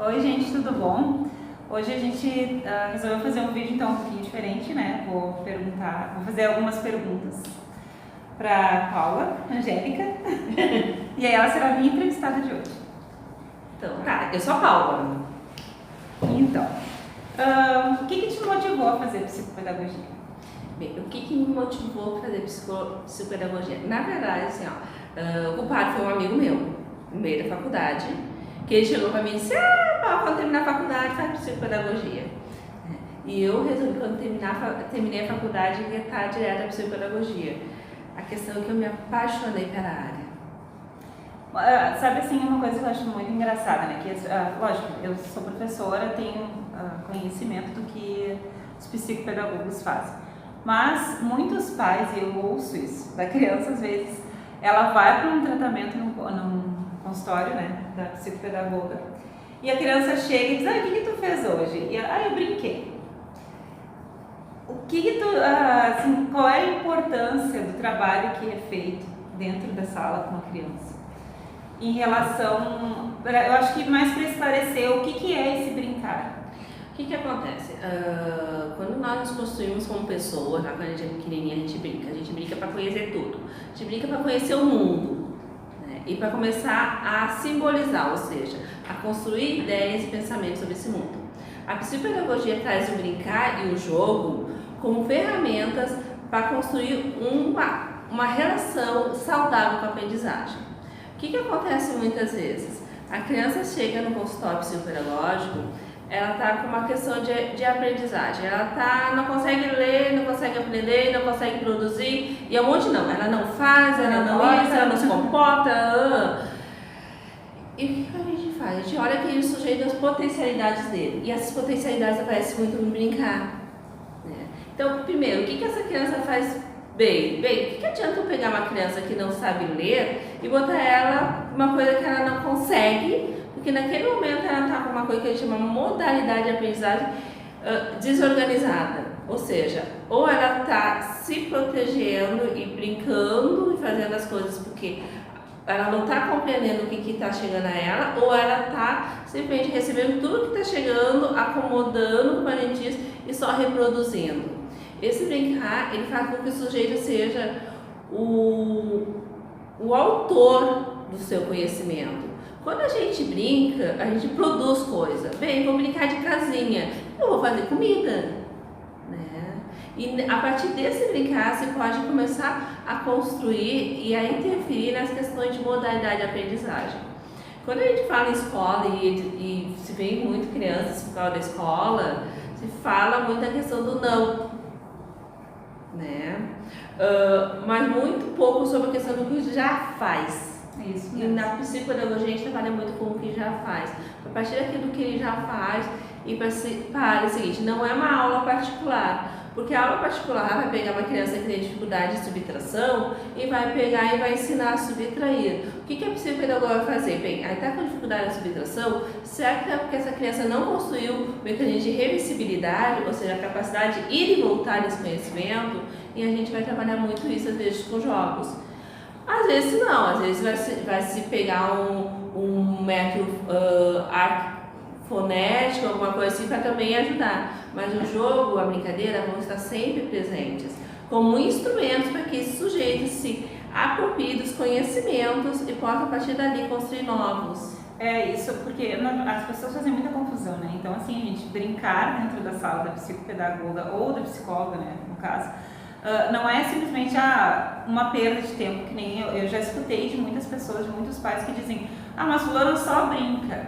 Oi gente, tudo bom? Hoje a gente resolveu fazer um vídeo então um pouquinho diferente, né? Vou fazer algumas perguntas para Paula, Angélica, e aí ela será a minha entrevistada de hoje. Então, tá, eu sou a Paula. Então, o que te motivou a fazer psicopedagogia? Bem, o que me motivou a fazer psicopedagogia? Na verdade, assim, o culpado foi um amigo meu, no meio da faculdade, que ele chegou pra mim e disse: Paula, quando terminar a faculdade, faz psicopedagogia. E eu resolvi, quando terminei a faculdade, entrar direto à psicopedagogia. A questão é que eu me apaixonei pela área. Sabe assim, uma coisa que eu acho muito engraçada, né? Que, lógico, eu sou professora, tenho conhecimento do que os psicopedagogos fazem. Mas muitos pais, e eu ouço isso, da criança às vezes, ela vai para um tratamento num consultório, né, da psicopedagoga, e a criança chega e diz: o que tu fez hoje? E eu brinquei. Qual é a importância do trabalho que é feito dentro da sala com a criança? Em relação, eu acho que mais para esclarecer o que é esse brincar. O que acontece? Quando nós nos construímos como pessoa, quando a gente é pequenininha, a gente brinca para conhecer tudo. A gente brinca para conhecer o mundo, né? E para começar a simbolizar, ou seja, a construir ideias e pensamentos sobre esse mundo. A psicopedagogia traz o brincar e o jogo como ferramentas para construir uma relação saudável com a aprendizagem. O que acontece muitas vezes? A criança chega no consultório psicopedagógico, ela está com uma questão de aprendizagem, ela não consegue ler, não consegue aprender, não consegue produzir, e um monte não, ela não faz, ela não isso, ela não se comporta. E o que a gente faz? A gente olha aquele sujeito, as potencialidades dele, e essas potencialidades aparecem muito no brincar, né? Então, primeiro, o que essa criança faz bem? O que adianta eu pegar uma criança que não sabe ler e botar ela uma coisa que ela não consegue, porque naquele momento ela está com uma coisa que a gente chama modalidade de aprendizagem desorganizada. Ou seja, ou ela está se protegendo e brincando e fazendo as coisas porque ela não está compreendendo o que está chegando a ela, ou ela está simplesmente recebendo tudo que está chegando, acomodando, como a gente diz, e só reproduzindo. Esse brincar, ele faz com que o sujeito seja o autor do seu conhecimento. Quando a gente brinca, a gente produz coisa. Bem, vou brincar de casinha, eu vou fazer comida, né? E a partir desse brincar, você pode começar a construir e a interferir nas questões de modalidade de aprendizagem. Quando a gente fala em escola e se vê muito crianças por causa da escola, se fala muito a questão do não, né? Mas muito pouco sobre a questão do que já faz. Isso mesmo. E na psicopedagogia a gente trabalha muito com o que já faz. A partir daquilo que ele já faz e para o seguinte, não é uma aula particular, porque a aula particular vai pegar uma criança que tem dificuldade de subtração e vai pegar e vai ensinar a subtrair. O que a psicopedagoga vai fazer? Bem, aí está com dificuldade de subtração, será que é porque essa criança não construiu o mecanismo de reversibilidade, ou seja, a capacidade de ir e voltar nesse conhecimento, e a gente vai trabalhar muito isso às vezes com jogos. Às vezes não, às vezes vai se pegar um método fonético, alguma coisa assim, para também ajudar. Mas o jogo, a brincadeira vão estar sempre presentes como instrumentos para que esse sujeito se aproprie dos conhecimentos e possa a partir dali construir novos. É isso, porque as pessoas fazem muita confusão, né? Então, assim, a gente brincar dentro da sala da psicopedagoga ou da psicóloga, né, no caso, não é simplesmente uma perda de tempo, que nem eu já escutei de muitas pessoas, de muitos pais que dizem: mas fulano só brinca,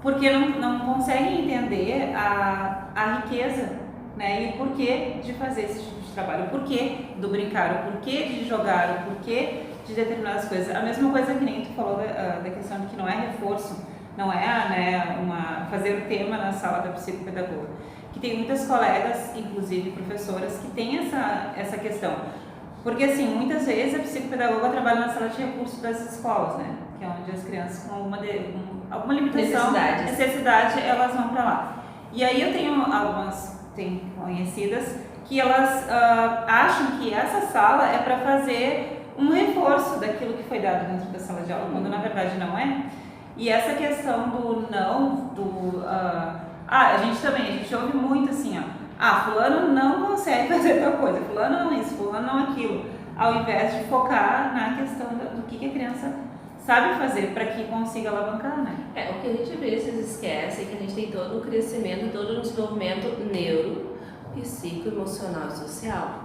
porque não conseguem entender a riqueza, né, e o porquê de fazer esse tipo de trabalho, o porquê do brincar, o porquê de jogar, o porquê de determinadas coisas. A mesma coisa que nem tu falou da questão de que não é reforço, não é, né, fazer o tema na sala da psicopedagoga. Que tem muitas colegas, inclusive professoras, que têm essa questão. Porque, assim, muitas vezes a psicopedagoga trabalha na sala de recursos das escolas, né? Que é onde as crianças com alguma limitação, necessidade, elas vão para lá. E aí eu tenho conhecidas que elas acham que essa sala é para fazer um reforço daquilo que foi dado dentro da sala de aula, quando na verdade não é. E essa questão do não, a gente ouve muito assim, fulano não consegue fazer tal coisa, fulano não isso, fulano não aquilo, ao invés de focar na questão do que a criança sabe fazer para que consiga alavancar, né? O que a gente vê, vocês esquecem, é que a gente tem todo um crescimento, todo um desenvolvimento neuro, psicoemocional e social.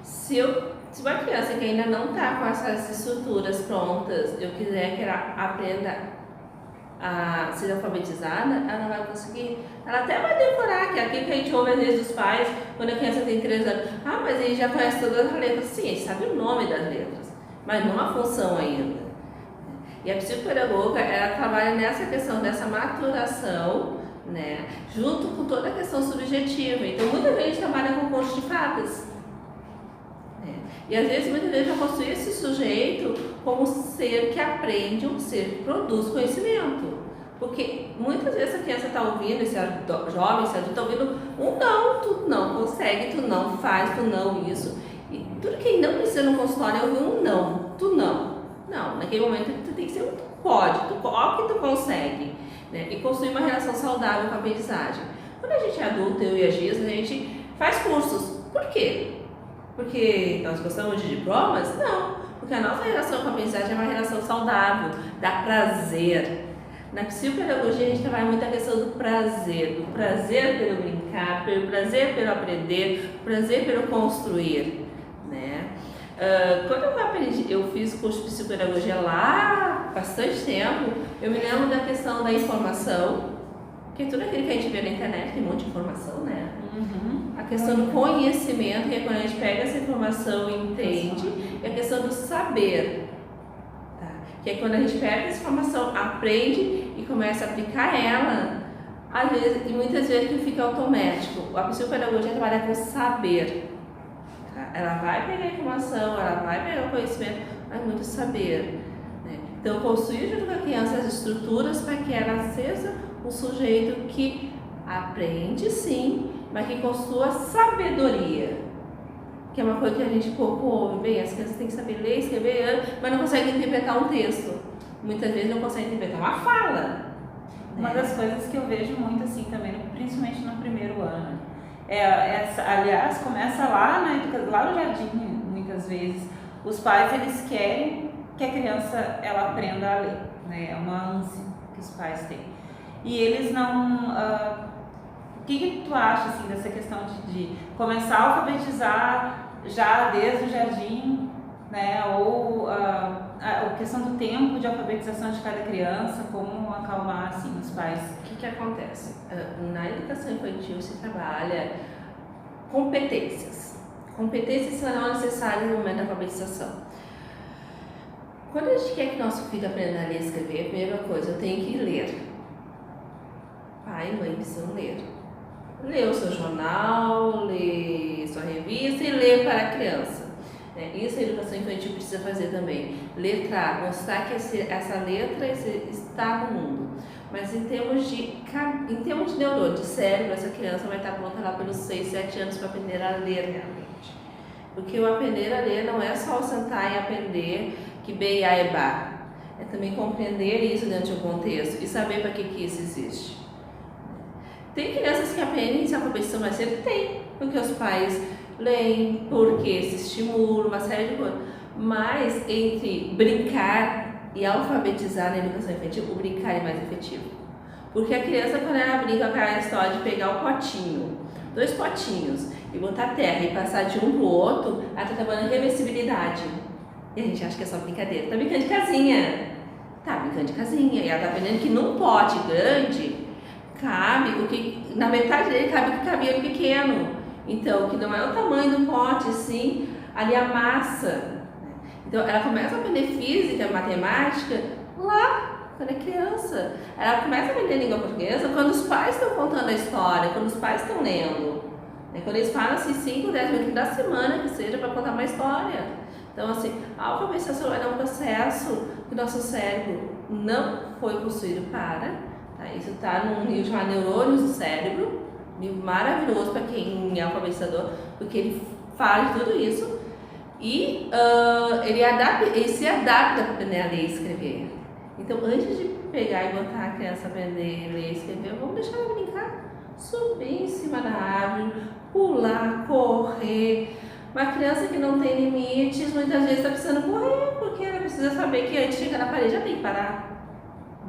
Se uma criança que ainda não está com essas estruturas prontas, eu quiser que ela aprenda a ser alfabetizada, ela não vai conseguir. Ela até vai decorar, que é aquilo que a gente ouve às vezes dos pais, quando a criança tem 3 anos. Mas ele já conhece todas as letras. Sim, ele sabe o nome das letras, mas não a função ainda. E a psicopedagoga, ela trabalha nessa questão dessa maturação, né, junto com toda a questão subjetiva. Então, muitas vezes a gente trabalha com conto de fadas. E às vezes, muitas vezes, eu construir esse sujeito como um ser que aprende, um ser que produz conhecimento. Porque muitas vezes a criança está ouvindo, esse jovem, esse adulto está ouvindo um não, tu não consegue, tu não faz, tu não isso. E tudo que ele não precisa no consultório é ouvir um não, tu não. Não, naquele momento tu tem que ser um tu pode, ó que tu consegue, né? E construir uma relação saudável com a aprendizagem. Quando a gente é adulto, eu e a Giz, a gente faz cursos. Por quê? Porque nós gostamos de diplomas? Não, porque a nossa relação com a aprendizagem é uma relação saudável, dá prazer. Na psicopedagogia a gente trabalha muito a questão do prazer pelo brincar, pelo prazer pelo aprender, prazer pelo construir, né? Quando eu fiz curso de psicopedagogia lá, bastante tempo, eu me lembro da questão da informação, que é tudo aquilo que a gente vê na internet, tem um monte de informação, né? A questão do conhecimento, que é quando a gente pega essa informação e entende, e a questão do saber, tá? Que é quando a gente pega essa informação, aprende e começa a aplicar ela, às vezes, e muitas vezes que fica automático. A psicopedagogia trabalha com saber. Ela vai pegar a informação, ela vai pegar o conhecimento, mas muito saber, né? Então, construir junto com a criança as estruturas para que ela seja um sujeito que aprende sim, mas que construa sabedoria, que é uma coisa que a gente pouco ouve. Bem, as crianças têm que saber ler, escrever, mas não conseguem interpretar um texto. Muitas vezes não conseguem interpretar uma fala. Uma das coisas que eu vejo muito assim também, principalmente no primeiro ano, aliás, começa lá no jardim, muitas vezes. Os pais, eles querem que a criança ela aprenda a ler, né? É uma ânsia que os pais têm. E eles não... o que tu acha assim, dessa questão de começar a alfabetizar já desde o jardim, né? Ou a questão do tempo de alfabetização de cada criança, como acalmar assim, os pais? O que acontece? Na educação infantil se trabalha competências. Competências serão necessárias no momento da alfabetização. Quando a gente quer que nosso filho aprenda a ler e escrever, a primeira coisa, eu tenho que ler. Pai e mãe precisam ler. Ler o seu jornal, ler sua revista e ler para a criança. Isso a educação infantil precisa fazer também. Letrar, mostrar que essa letra está no mundo. Mas em termos de neurônio, de cérebro, essa criança vai estar pronta lá pelos 6, 7 anos para aprender a ler realmente. Porque o aprender a ler não é só sentar e aprender que B, A é Bá. É também compreender isso dentro de um contexto e saber para que isso existe. Tem crianças que aprendem se alfabetização mais cedo? Tem, porque os pais leem, porque se estimulam, uma série de coisas. Mas entre brincar e alfabetizar na educação infantil, o brincar é mais efetivo. Porque a criança, quando ela brinca com aquela história de pegar o potinho, 2 potinhos, e botar terra e passar de um para o outro, ela está trabalhando reversibilidade. E a gente acha que é só brincadeira. Está brincando de casinha. Está brincando de casinha. E ela está aprendendo que num pote grande cabe o que, na metade dele cabe o que cabia no pequeno. Então, que não é o tamanho do pote, sim ali a massa. Então, ela começa a aprender física, matemática lá, quando é criança. Ela começa a aprender língua portuguesa quando os pais estão contando a história, quando os pais estão lendo. Quando eles falam assim, 5, 10 minutos da semana que seja para contar uma história. Então, assim, a alfabetização é um processo que o nosso cérebro não foi construído para. Tá? Isso está num nível chamado neurônios do cérebro, um livro maravilhoso para quem é alfabetizador, porque ele fala de tudo isso e ele se adapta para aprender a ler e escrever. Então, antes de pegar e botar a criança a aprender a ler e escrever, vamos deixar ela brincar, subir em cima da árvore, pular, correr. Uma criança que não tem limites, muitas vezes está precisando correr, porque ela precisa saber que antes de chegar na parede já tem que parar.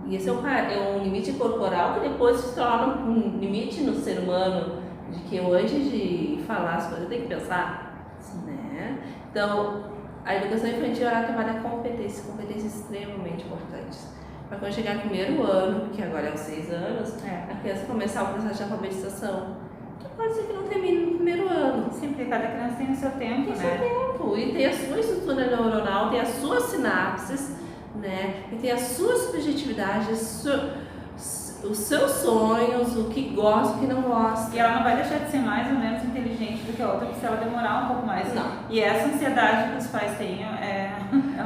E esse é um limite corporal que depois se torna um limite no ser humano, de que eu, antes de falar as coisas, eu tenho que pensar. Né? Então, a educação infantil ela trabalha competências extremamente importantes. Para quando chegar no primeiro ano, que agora é os 6 anos, a criança começar o processo de alfabetização. Que pode ser que não termine no primeiro ano. Sim, porque cada criança tem o seu tempo, tem seu tempo. E tem a sua estrutura neuronal, tem as suas sinapses, né? E tem as suas subjetividades, os seus sonhos, o que gosta, o que não gosta. E ela não vai deixar de ser mais ou menos inteligente do que a outra se ela demorar um pouco mais. Não. E essa ansiedade que os pais têm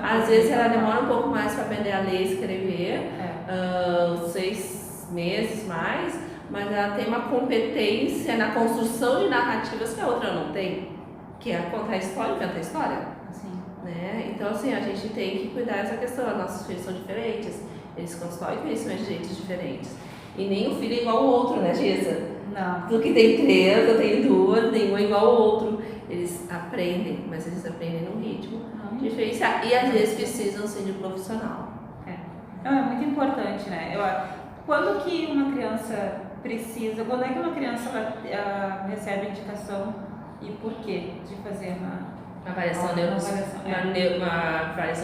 Às vezes ela demora um pouco mais para aprender a ler e escrever, 6 meses mais, mas ela tem uma competência na construção de narrativas que a outra não tem, que é contar história e cantar história. Né? Então, assim, a gente tem que cuidar dessa questão. As nossas filhos são diferentes, eles constroem conhecimento de jeitos diferentes. E nem um filho é igual ao outro, né, Gisa? Não. Tu que tem 3, eu tenho 2, nenhum é igual ao outro. Eles aprendem, mas eles aprendem num ritmo diferenciado. E às vezes precisam ser de profissional. Não, é muito importante, né? Quando que uma criança precisa, quando é que uma criança recebe indicação e por quê de fazer uma avaliação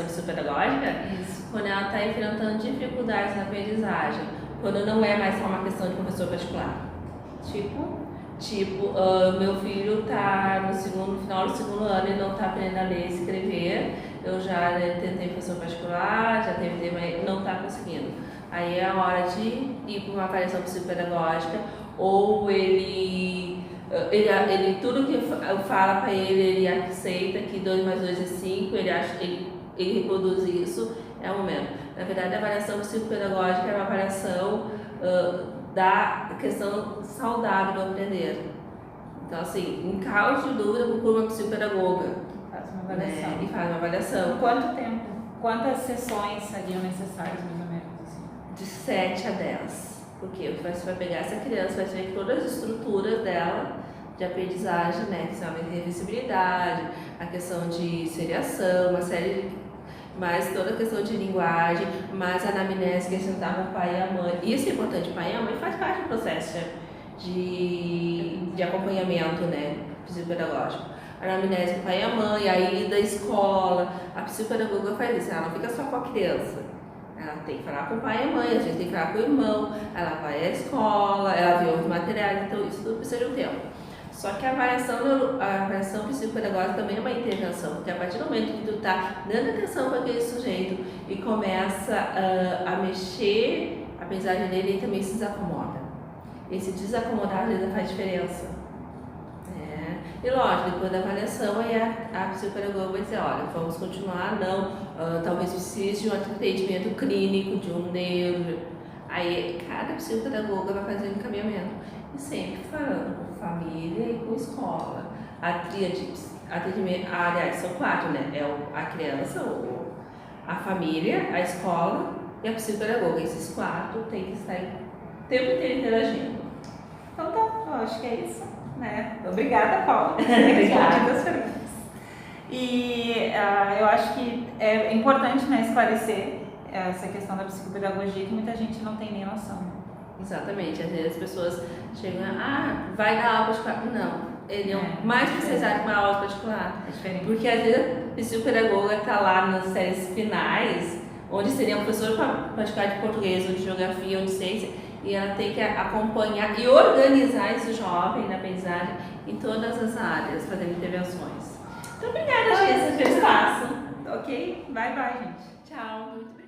psicopedagógica? Isso. Quando ela está enfrentando dificuldades na aprendizagem, quando não é mais só uma questão de professor particular. Tipo, meu filho está no final do segundo ano e não está aprendendo a ler e escrever. Eu já tentei professor particular, já teve, mas não está conseguindo. Aí é a hora de ir para uma avaliação psicopedagógica, ou ele tudo que eu falo para ele aceita, que 2 mais 2 é 5, ele reproduz isso, é o momento. Na verdade, a avaliação psicopedagógica é uma avaliação da questão saudável do aprender. Então, assim, em caso de dúvida, procura uma psicopedagoga. Faz uma avaliação. Né? E faz uma avaliação. Quanto tempo? Quantas sessões seriam necessárias, mais ou menos? Assim? De 7 a 10. Porque você vai pegar essa criança, vai ver todas as estruturas dela de aprendizagem, né? Que são a reversibilidade, a questão de seriação, uma série de... mais toda a questão de linguagem, mais a anamnese, que é sentar com o pai e a mãe. Isso é importante, o pai e a mãe faz parte do processo de acompanhamento, né, psicopedagógico. A anamnese com o pai e a mãe, a ida à escola, a psicopedagoga faz isso, ela não fica só com a criança. Ela tem que falar com o pai e a mãe, a gente tem que falar com o irmão, ela vai à escola, ela vê os materiais, então isso tudo precisa de um tempo. Só que a avaliação psicopedagógica também é uma intervenção, porque a partir do momento que tu está dando atenção para aquele sujeito e começa a mexer a aprendizagem dele, ele também se desacomoda. Esse desacomodar às vezes faz diferença. E lógico, depois da avaliação, aí a psicopedagoga vai dizer, olha, vamos continuar, não, talvez precise de um atendimento clínico, de um neuro. Aí cada psicopedagoga vai fazer um encaminhamento. E sempre falando com família e com escola. A tríade, atendimento, aliás, são 4, né? É a criança, a família, a escola e a psicopedagoga. Esses 4 têm que estar o tempo inteiro interagindo. Então tá, eu acho que é isso, né? Obrigada, Paula. Obrigada. As perguntas. E eu acho que é importante, né, esclarecer essa questão da psicopedagogia, que muita gente não tem nem noção. Exatamente, às vezes as pessoas chegam, vai dar aula particular. Não, ele é mais especializado com uma aula particular. É diferente. Porque às vezes a psicopedagoga está lá nas séries finais, onde seria um professor particular de português, ou de geografia, ou de ciência, e ela tem que acompanhar e organizar esse jovem na aprendizagem em todas as áreas, fazendo intervenções. Então, obrigada, Jéssica, pelo espaço. Ok? Bye, bye, gente. Tchau. Muito obrigada.